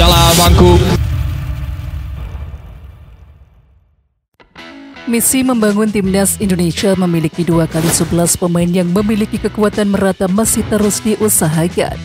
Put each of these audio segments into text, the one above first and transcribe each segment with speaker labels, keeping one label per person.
Speaker 1: Jala Bangku.
Speaker 2: Misi membangun timnas Indonesia memiliki 2x11 pemain yang memiliki kekuatan merata masih terus diusahakan.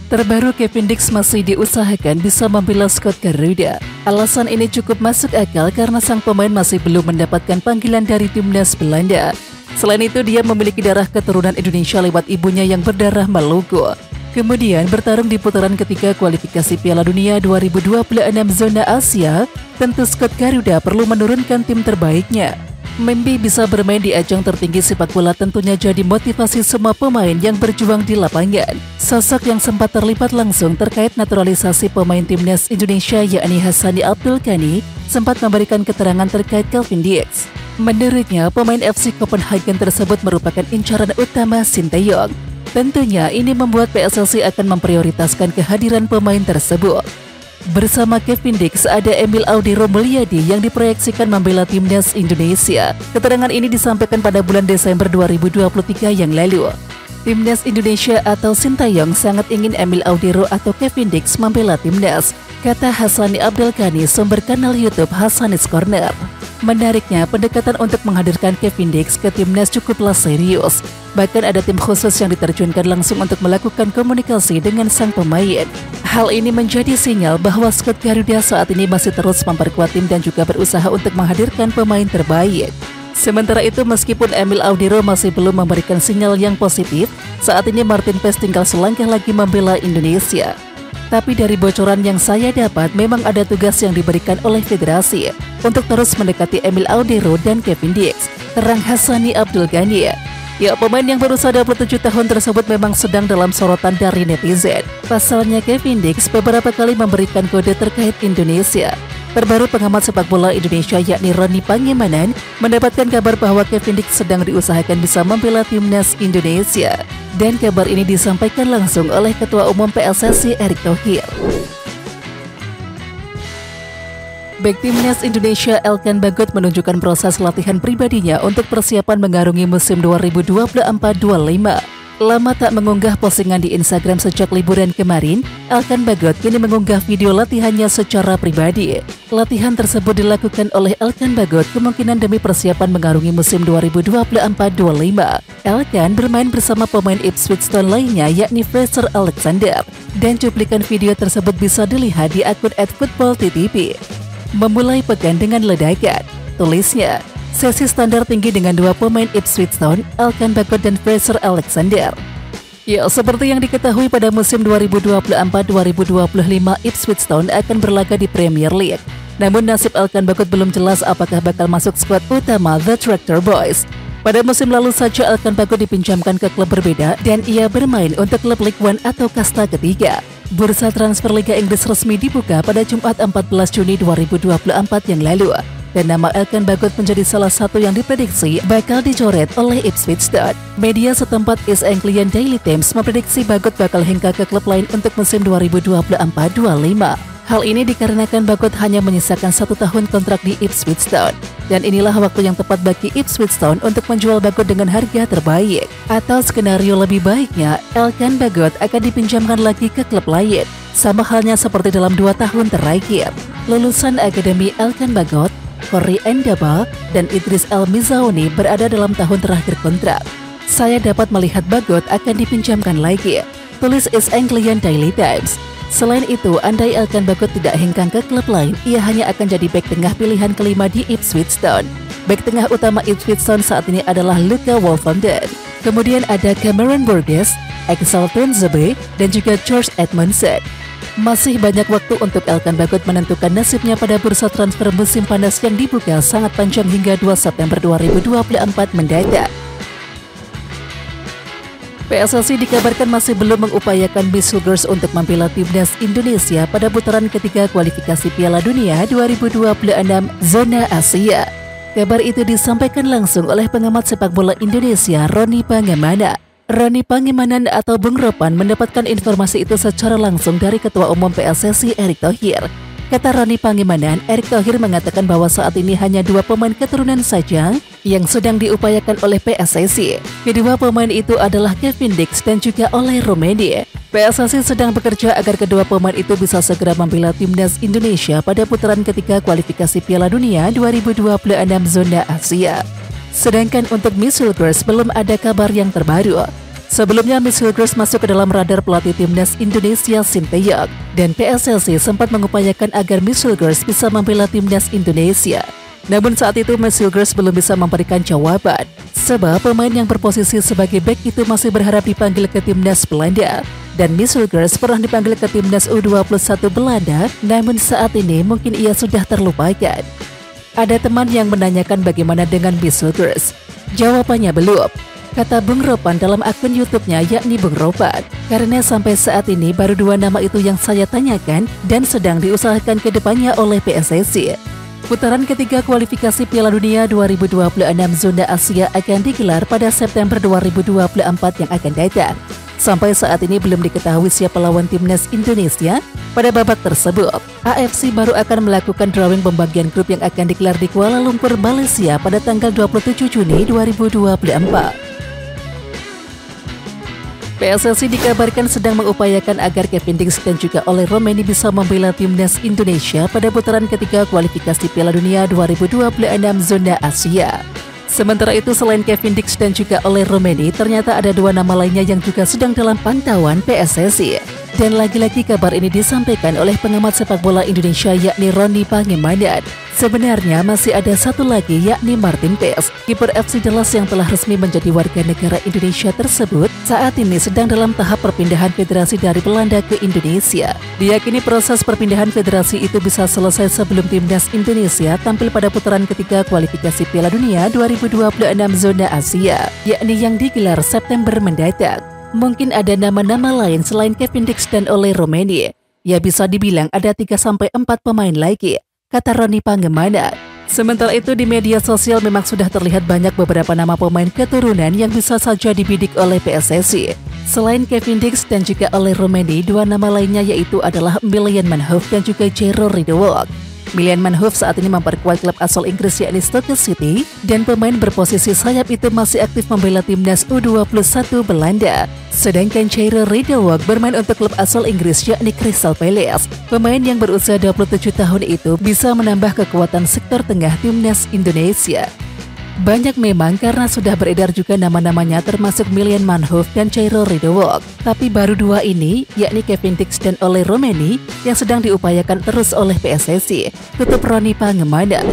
Speaker 2: Terbaru Kevin Dix masih diusahakan bisa membela Scott Garuda. Alasan ini cukup masuk akal karena sang pemain masih belum mendapatkan panggilan dari timnas Belanda. Selain itu, dia memiliki darah keturunan Indonesia lewat ibunya yang berdarah Maluku. Kemudian bertarung di putaran ketiga kualifikasi Piala Dunia 2026 zona Asia, tentu Scott Garuda perlu menurunkan tim terbaiknya. Membi bisa bermain di ajang tertinggi sepak bola tentunya jadi motivasi semua pemain yang berjuang di lapangan. Sosok yang sempat terlibat langsung terkait naturalisasi pemain timnas Indonesia yakni Hassani Abdul Ghani sempat memberikan keterangan terkait Kevin Dix. Menurutnya, pemain FC Copenhagen tersebut merupakan incaran utama Sinteyong. Tentunya ini membuat PSSI akan memprioritaskan kehadiran pemain tersebut. Bersama Kevin Dix ada Emil Audero Mulyadi yang diproyeksikan membela timnas Indonesia. Keterangan ini disampaikan pada bulan Desember 2023 yang lalu. Timnas Indonesia atau Sinteyong sangat ingin Emil Audero atau Kevin Dix membela timnas, kata Hassani Abdul Ghani, sumber kanal YouTube Hassani's Corner. Menariknya, pendekatan untuk menghadirkan Kevin Dix ke timnas cukuplah serius. Bahkan ada tim khusus yang diterjunkan langsung untuk melakukan komunikasi dengan sang pemain. Hal ini menjadi sinyal bahwa Scott Garuda saat ini masih terus memperkuat tim dan juga berusaha untuk menghadirkan pemain terbaik. Sementara itu, meskipun Emil Audero masih belum memberikan sinyal yang positif, saat ini Martin Paes tinggal selangkah lagi membela Indonesia. Tapi dari bocoran yang saya dapat, memang ada tugas yang diberikan oleh federasi untuk terus mendekati Emil Audero dan Kevin Dix, terang Hassani Abdul Ghani. Ya, pemain yang berusia 27 tahun tersebut memang sedang dalam sorotan dari netizen. Pasalnya, Kevin Dix beberapa kali memberikan kode terkait Indonesia. Terbaru pengamat sepak bola Indonesia yakni Roni Pangemanan mendapatkan kabar bahwa Kevin Dix sedang diusahakan bisa membela timnas Indonesia. Dan kabar ini disampaikan langsung oleh Ketua Umum PSSI Erick Thohir. Bek timnas Indonesia Elkan Bagot menunjukkan proses latihan pribadinya untuk persiapan mengarungi musim 2024-25. Lama tak mengunggah postingan di Instagram sejak liburan kemarin, Elkan Bagot kini mengunggah video latihannya secara pribadi. Latihan tersebut dilakukan oleh Elkan Bagot kemungkinan demi persiapan mengarungi musim 2024-25. Elkan bermain bersama pemain Ipswich Town lainnya yakni Fraser Alexander, dan cuplikan video tersebut bisa dilihat di akun @footballttv. Memulai pekan dengan ledakan, tulisnya. Sesi standar tinggi dengan dua pemain Ipswich Town, Elkan Bagot dan Fraser Alexander. Ya, seperti yang diketahui pada musim 2024-2025 Ipswich Town akan berlaga di Premier League. Namun nasib Elkan Bagot belum jelas apakah bakal masuk skuad utama The Tractor Boys. Pada musim lalu saja Elkan Bagot dipinjamkan ke klub berbeda dan ia bermain untuk klub League One atau kasta ketiga. Bursa transfer Liga Inggris resmi dibuka pada Jumat 14 Juni 2024 yang lalu. Dan nama Elkan Bagot menjadi salah satu yang diprediksi bakal dicoret oleh Ipswich Town. Media setempat East Anglian Daily Times memprediksi Bagot bakal hengkang ke klub lain untuk musim 2024-25. Hal ini dikarenakan Bagot hanya menyisakan 1 tahun kontrak di Ipswich Town. Dan inilah waktu yang tepat bagi Ipswich Town untuk menjual Bagot dengan harga terbaik. Atau skenario lebih baiknya, Elkan Bagot akan dipinjamkan lagi ke klub lain. Sama halnya seperti dalam 2 tahun terakhir. Lulusan Akademi Elkan Bagot, Corey Endaba, dan Idris El Mizaoni berada dalam tahun terakhir kontrak. Saya dapat melihat Bagot akan dipinjamkan lagi, tulis East Anglian Daily Times. Selain itu, andai Elkan Bagot tidak hengkang ke klub lain, ia hanya akan jadi bek tengah pilihan kelima di Ipswich Town. Bek tengah utama Ipswich Town saat ini adalah Luca Wolfenden. Kemudian ada Cameron Burgess, Axel Tuanzebe, dan juga George Edmondson. Masih banyak waktu untuk Elkan Bagot menentukan nasibnya pada bursa transfer musim panas yang dibuka sangat panjang hingga 2 September 2024 mendatang. PSSI dikabarkan masih belum mengupayakan Beast Sugars untuk membela timnas Indonesia pada putaran ketiga kualifikasi Piala Dunia 2026 zona Asia. Kabar itu disampaikan langsung oleh pengamat sepak bola Indonesia Roni Pangemanan. Roni Pangemanan atau Bung Ropan mendapatkan informasi itu secara langsung dari Ketua Umum PSSI Erick Thohir. Kata Roni Pangemanan, Erick Thohir mengatakan bahwa saat ini hanya 2 pemain keturunan saja yang sedang diupayakan oleh PSSI. Kedua pemain itu adalah Kevin Dix dan juga Oleh Rummenigge. PSSI sedang bekerja agar kedua pemain itu bisa segera membela timnas Indonesia pada putaran ketiga kualifikasi Piala Dunia 2026 zona Asia. Sedangkan untuk Miss Hilgers belum ada kabar yang terbaru. Sebelumnya Miss Hilgers masuk ke dalam radar pelatih timnas Indonesia Sinteyong dan PSSI sempat mengupayakan agar Miss Hilgers bisa membela timnas Indonesia. Namun saat itu Miss Hilgers belum bisa memberikan jawaban, sebab pemain yang berposisi sebagai bek itu masih berharap dipanggil ke timnas Belanda. Dan Miss Hilgers pernah dipanggil ke timnas U21 Belanda, namun saat ini mungkin ia sudah terlupakan. Ada teman yang menanyakan bagaimana dengan Miss Hilgers. Jawabannya belum, kata Bung Ropan dalam akun YouTube-nya yakni Bung Ropan. Karena sampai saat ini baru 2 nama itu yang saya tanyakan dan sedang diusahakan ke depannya oleh PSSI. Putaran ketiga kualifikasi Piala Dunia 2026 zona Asia akan digelar pada September 2024 yang akan datang. Sampai saat ini belum diketahui siapa lawan timnas Indonesia pada babak tersebut. AFC baru akan melakukan drawing pembagian grup yang akan digelar di Kuala Lumpur, Malaysia pada tanggal 27 Juni 2024. PSSI dikabarkan sedang mengupayakan agar Cavendish dan juga Oleh Romeni bisa membela timnas Indonesia pada putaran ketiga kualifikasi Piala Dunia 2026 zona Asia. Sementara itu selain Cavendish dan juga Oleh Romeni, ternyata ada 2 nama lainnya yang juga sedang dalam pantauan PSSI. Dan lagi-lagi kabar ini disampaikan oleh pengamat sepak bola Indonesia yakni Roni Pangemanan. Sebenarnya masih ada satu lagi yakni Martin Paes, kiper FC Dallas yang telah resmi menjadi warga negara Indonesia tersebut saat ini sedang dalam tahap perpindahan federasi dari Belanda ke Indonesia. Diyakini proses perpindahan federasi itu bisa selesai sebelum timnas Indonesia tampil pada putaran ketiga kualifikasi Piala Dunia 2026 zona Asia, yakni yang digelar September mendatang. Mungkin ada nama-nama lain selain Cavendish dan Oleh Romeni. Ya bisa dibilang ada 3-4 pemain lagi, kata Roni Pangemanan. Sementara itu di media sosial memang sudah terlihat banyak beberapa nama pemain keturunan yang bisa saja dibidik oleh PSSI. Selain Cavendish dan juga Oleh Romeni, 2 nama lainnya yaitu adalah Milan Manhoef dan juga Jero Ridderwolde. Milan Manhoef saat ini memperkuat klub asal Inggris yakni Stoke City dan pemain berposisi sayap itu masih aktif membela timnas U21 Belanda. Sedangkan Jero Ridderwolde bermain untuk klub asal Inggris yakni Crystal Palace. Pemain yang berusia 27 tahun itu bisa menambah kekuatan sektor tengah timnas Indonesia. Banyak memang karena sudah beredar juga nama-namanya termasuk Milan Manhoef dan Jero Ridderwolde. Tapi baru 2 ini, yakni Cavendish dan Oleh Romeni yang sedang diupayakan terus oleh PSSI, tutup Roni Pangemanan.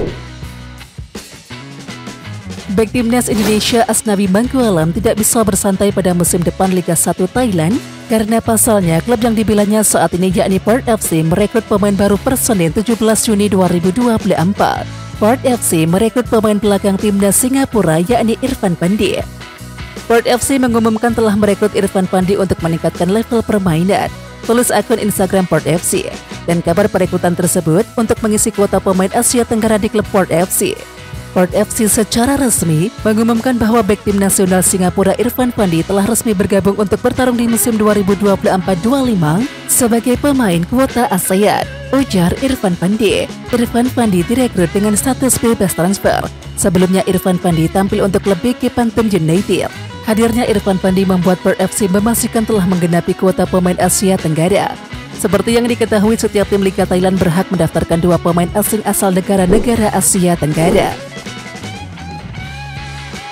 Speaker 2: Bek timnas Indonesia Asnawi Mangkualam tidak bisa bersantai pada musim depan Liga 1 Thailand karena pasalnya klub yang dibelanya saat ini yakni Port FC merekrut pemain baru per Senin 17 Juni 2024. Port FC merekrut pemain belakang timnas Singapura yakni Irfan Pandi. Port FC mengumumkan telah merekrut Irfan Pandi untuk meningkatkan level permainan, tulis akun Instagram Port FC. Dan kabar perekrutan tersebut untuk mengisi kuota pemain Asia Tenggara di klub Port FC. Port FC secara resmi mengumumkan bahwa bek tim nasional Singapura Irfan Pandi telah resmi bergabung untuk bertarung di musim 2024-25 sebagai pemain kuota ASEAN, ujar Irfan Pandi. Irfan Pandi direkrut dengan status bebas transfer. Sebelumnya Irfan Pandi tampil untuk klub BK Phantom United. Hadirnya Irfan Pandi membuat Port FC memastikan telah menggenapi kuota pemain Asia Tenggara. Seperti yang diketahui, setiap tim Liga Thailand berhak mendaftarkan 2 pemain asing asal negara-negara Asia Tenggara.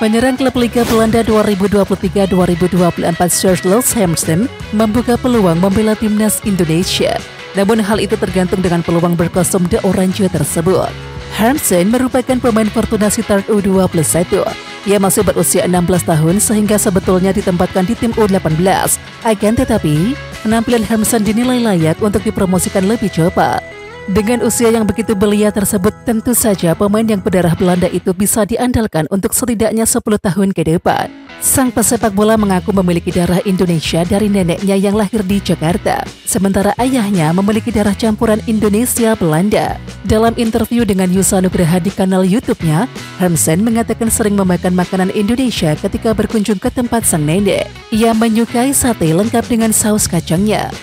Speaker 2: Penyerang klub Liga Belanda 2023-2024 Sjoerd Loshamsen membuka peluang membela timnas Indonesia. Namun hal itu tergantung dengan peluang berkostum The Orange tersebut. Hamsen merupakan pemain Fortuna Sittard U21. Ia masih berusia 16 tahun sehingga sebetulnya ditempatkan di tim U18. Akan tetapi, penampilan Hamsen dinilai layak untuk dipromosikan lebih cepat. Dengan usia yang begitu belia tersebut, tentu saja pemain yang berdarah Belanda itu bisa diandalkan untuk setidaknya 10 tahun ke depan. Sang pesepak bola mengaku memiliki darah Indonesia dari neneknya yang lahir di Jakarta, sementara ayahnya memiliki darah campuran Indonesia-Belanda. Dalam interview dengan Yusa Nugraha di kanal YouTube-nya, Hamsen mengatakan sering memakan makanan Indonesia ketika berkunjung ke tempat sang nenek. Ia menyukai sate lengkap dengan saus kacangnya.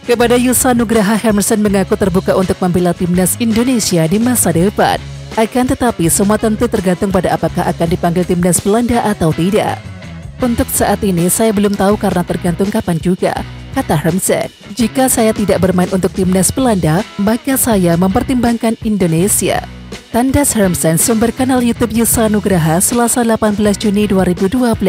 Speaker 2: Kepada Yusa Nugraha, Hamsen mengaku terbuka untuk membela timnas Indonesia di masa depan. Akan tetapi, semua tentu tergantung pada apakah akan dipanggil timnas Belanda atau tidak. Untuk saat ini, saya belum tahu karena tergantung kapan juga, kata Hermsen. Jika saya tidak bermain untuk timnas Belanda, maka saya mempertimbangkan Indonesia. Tandas Hermsen, sumber kanal YouTube Yusa Nugraha, Selasa 18 Juni 2024.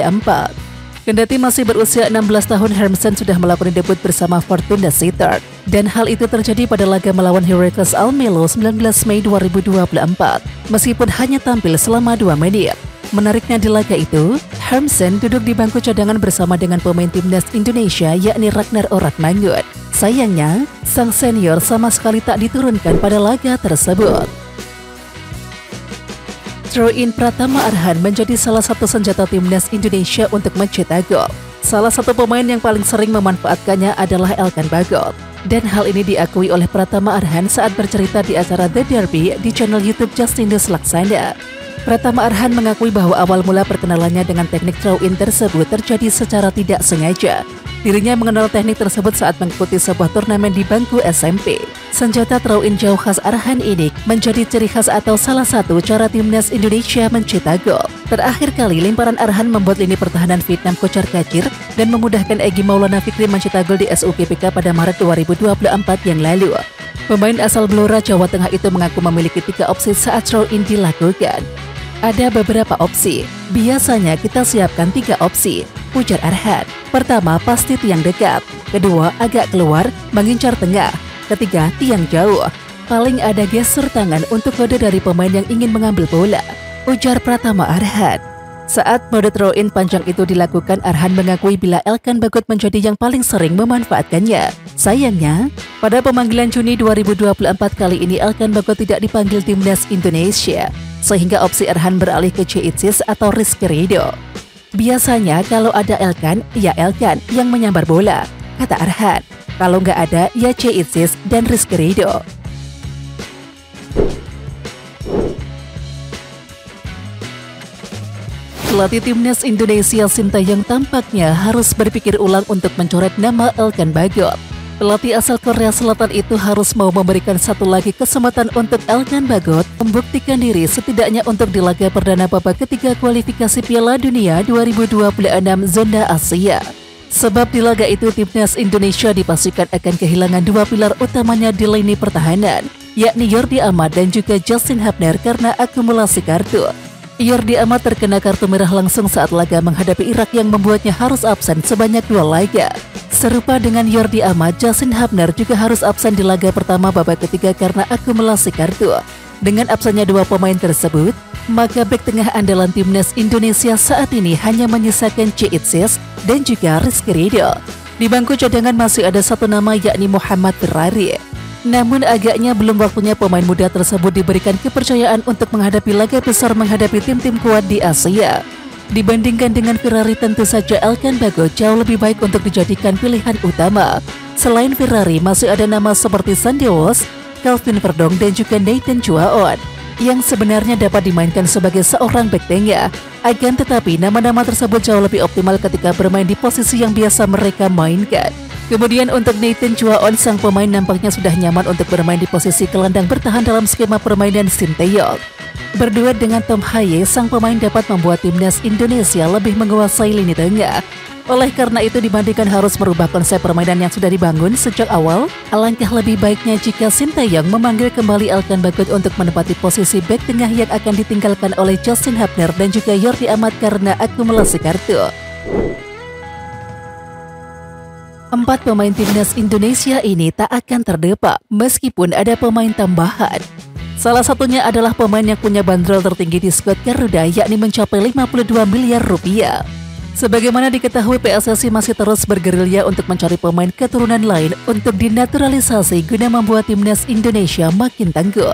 Speaker 2: Kendati masih berusia 16 tahun, Hermsen sudah melakukan debut bersama Fortuna Sittard. Dan hal itu terjadi pada laga melawan Heracles Almelo 19 Mei 2024, meskipun hanya tampil selama 2 menit. Menariknya di laga itu, Hermsen duduk di bangku cadangan bersama dengan pemain timnas Indonesia yakni Ragnar Oratmangun. Sayangnya, sang senior sama sekali tak diturunkan pada laga tersebut. Throw-in Pratama Arhan menjadi salah satu senjata timnas Indonesia untuk mencetak gol. Salah satu pemain yang paling sering memanfaatkannya adalah Elkan Bagot. Dan hal ini diakui oleh Pratama Arhan saat bercerita di acara The Derby di channel YouTube Justinus Laksana. Pratama Arhan mengakui bahwa awal mula perkenalannya dengan teknik throw-in tersebut terjadi secara tidak sengaja. Dirinya mengenal teknik tersebut saat mengikuti sebuah turnamen di bangku SMP. Senjata throw-in jauh khas Arhan ini menjadi ciri khas atau salah satu cara timnas Indonesia mencetak gol. Terakhir kali lemparan Arhan membuat lini pertahanan Vietnam kocar-kacir dan memudahkan Egy Maulana Fikri mencetak gol di SUGPK pada Maret 2024 yang lalu. Pemain asal Blora, Jawa Tengah itu mengaku memiliki 3 opsi saat throw-in dilakukan. Ada beberapa opsi. Biasanya kita siapkan 3 opsi, ujar Arhan. Pertama, pasti tiang dekat. Kedua, agak keluar, mengincar tengah. Ketiga, tiang jauh. Paling ada geser tangan untuk kode dari pemain yang ingin mengambil bola, ujar Pratama Arhan. Saat mode throw-in panjang itu dilakukan, Arhan mengakui bila Elkan Bagot menjadi yang paling sering memanfaatkannya. Sayangnya, pada pemanggilan Juni 2024 kali ini Elkan Bagot tidak dipanggil timnas Indonesia, sehingga opsi Arhan beralih ke Ceitsis atau Rizky Ridho. Biasanya kalau ada Elkan, ya Elkan yang menyambar bola, kata Arhan. Kalau nggak ada, ya Ceitsis dan Rizky Ridho. Pelatih timnas Indonesia Sintayong tampaknya harus berpikir ulang untuk mencoret nama Elkan Bagot. Pelatih asal Korea Selatan itu harus mau memberikan satu lagi kesempatan untuk Elkan Bagot membuktikan diri setidaknya untuk di laga perdana babak ketiga kualifikasi Piala Dunia 2026 zona Asia. Sebab di laga itu timnas Indonesia dipastikan akan kehilangan 2 pilar utamanya di lini pertahanan, yakni Jordi Amat dan juga Justin Hubner karena akumulasi kartu. Jordi Amat terkena kartu merah langsung saat laga menghadapi Irak yang membuatnya harus absen sebanyak 2 laga. Serupa dengan Jordi Amat, Justin Hubner juga harus absen di laga pertama babak ketiga karena akumulasi kartu. Dengan absennya 2 pemain tersebut, maka bek tengah andalan timnas Indonesia saat ini hanya menyisakan Ceitsis dan juga Rizky Ridho. Di bangku cadangan masih ada 1 nama yakni Muhammad Ferrari. Namun agaknya belum waktunya pemain muda tersebut diberikan kepercayaan untuk menghadapi laga besar menghadapi tim-tim kuat di Asia. Dibandingkan dengan Ferrari, tentu saja Elkan Bagot jauh lebih baik untuk dijadikan pilihan utama. Selain Ferrari, masih ada nama seperti Sandy Walsh, Calvin Verdong dan juga Nathan Chuaon yang sebenarnya dapat dimainkan sebagai seorang bek tengah. Akan tetapi nama-nama tersebut jauh lebih optimal ketika bermain di posisi yang biasa mereka mainkan. Kemudian untuk Nathan Chuaon, sang pemain nampaknya sudah nyaman untuk bermain di posisi gelandang bertahan dalam skema permainan Sintayong. Berduet dengan Tom Haye, sang pemain dapat membuat timnas Indonesia lebih menguasai lini tengah. Oleh karena itu, dibandingkan harus merubah konsep permainan yang sudah dibangun sejak awal, alangkah lebih baiknya jika Sintayong memanggil kembali Elkan Bagot untuk menempati posisi bek tengah yang akan ditinggalkan oleh Justin Hubner dan juga Jordi Amat karena akumulasi kartu. 4 pemain timnas Indonesia ini tak akan terdepak meskipun ada pemain tambahan. Salah satunya adalah pemain yang punya bandrol tertinggi di skuad Garuda, yakni mencapai 52 miliar rupiah. Sebagaimana diketahui, PSSI masih terus bergerilya untuk mencari pemain keturunan lain untuk dinaturalisasi guna membuat timnas Indonesia makin tangguh.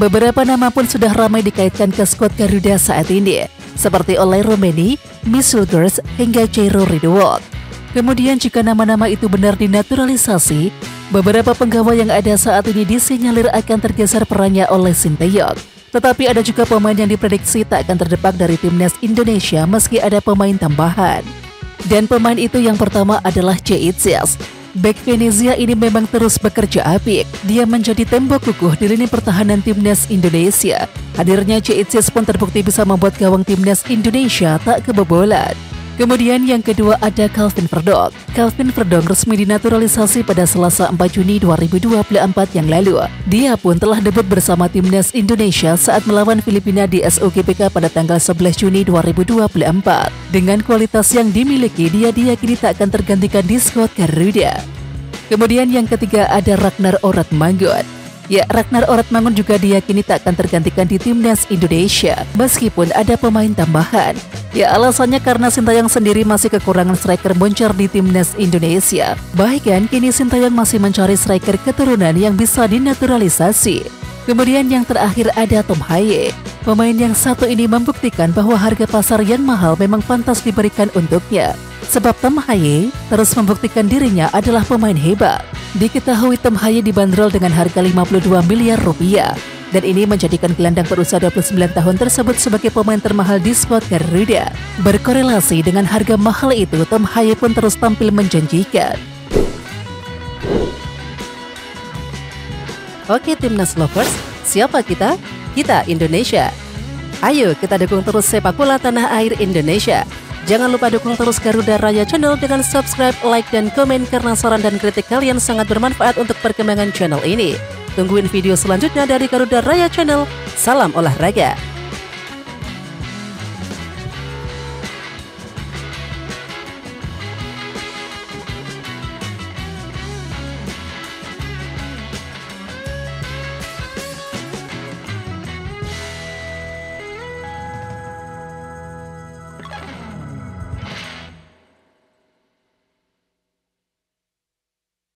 Speaker 2: Beberapa nama pun sudah ramai dikaitkan ke skuad Garuda saat ini, seperti Oleh Romeni, Misul Gers, hingga Jairo Ridwan. Kemudian jika nama-nama itu benar dinaturalisasi, beberapa penggawa yang ada saat ini disinyalir akan tergeser perannya oleh Sintayong. Tetapi ada juga pemain yang diprediksi tak akan terdepak dari timnas Indonesia meski ada pemain tambahan. Dan pemain itu yang pertama adalah Ceitsis. Bek Venezia ini memang terus bekerja apik. Dia menjadi tembok kukuh di lini pertahanan timnas Indonesia. Hadirnya Ceitsis pun terbukti bisa membuat gawang timnas Indonesia tak kebobolan. Kemudian yang kedua ada Calvin Verdong. Calvin Verdong resmi dinaturalisasi pada Selasa 4 Juni 2024 yang lalu. Dia pun telah debut bersama timnas Indonesia saat melawan Filipina di SOGPK pada tanggal 11 Juni 2024. Dengan kualitas yang dimiliki, dia diyakini tak akan tergantikan di skuad Garuda. Kemudian yang ketiga ada Ragnar Oratmangun. Ya, Ragnar Oratmangun juga diyakini tak akan tergantikan di timnas Indonesia meskipun ada pemain tambahan. Ya, alasannya karena Sintayong sendiri masih kekurangan striker moncer di timnas Indonesia. Bahkan kini Sintayong masih mencari striker keturunan yang bisa dinaturalisasi. Kemudian yang terakhir ada Tom Haye. Pemain yang satu ini membuktikan bahwa harga pasar yang mahal memang pantas diberikan untuknya. Sebab Tom Haye terus membuktikan dirinya adalah pemain hebat. Diketahui Tom Haye dibanderol dengan harga 52 miliar rupiah. Dan ini menjadikan gelandang berusia 29 tahun tersebut sebagai pemain termahal di skuad Garuda. Berkorelasi dengan harga mahal itu, Tom Haye pun terus tampil menjanjikan. Oke Timnas Lovers, siapa kita? Kita Indonesia. Ayo kita dukung terus sepak bola tanah air Indonesia. Jangan lupa dukung terus Garuda Raya Channel dengan subscribe, like, dan komen karena saran dan kritik kalian sangat bermanfaat untuk perkembangan channel ini. Tungguin video selanjutnya dari Garuda Raya Channel. Salam olahraga.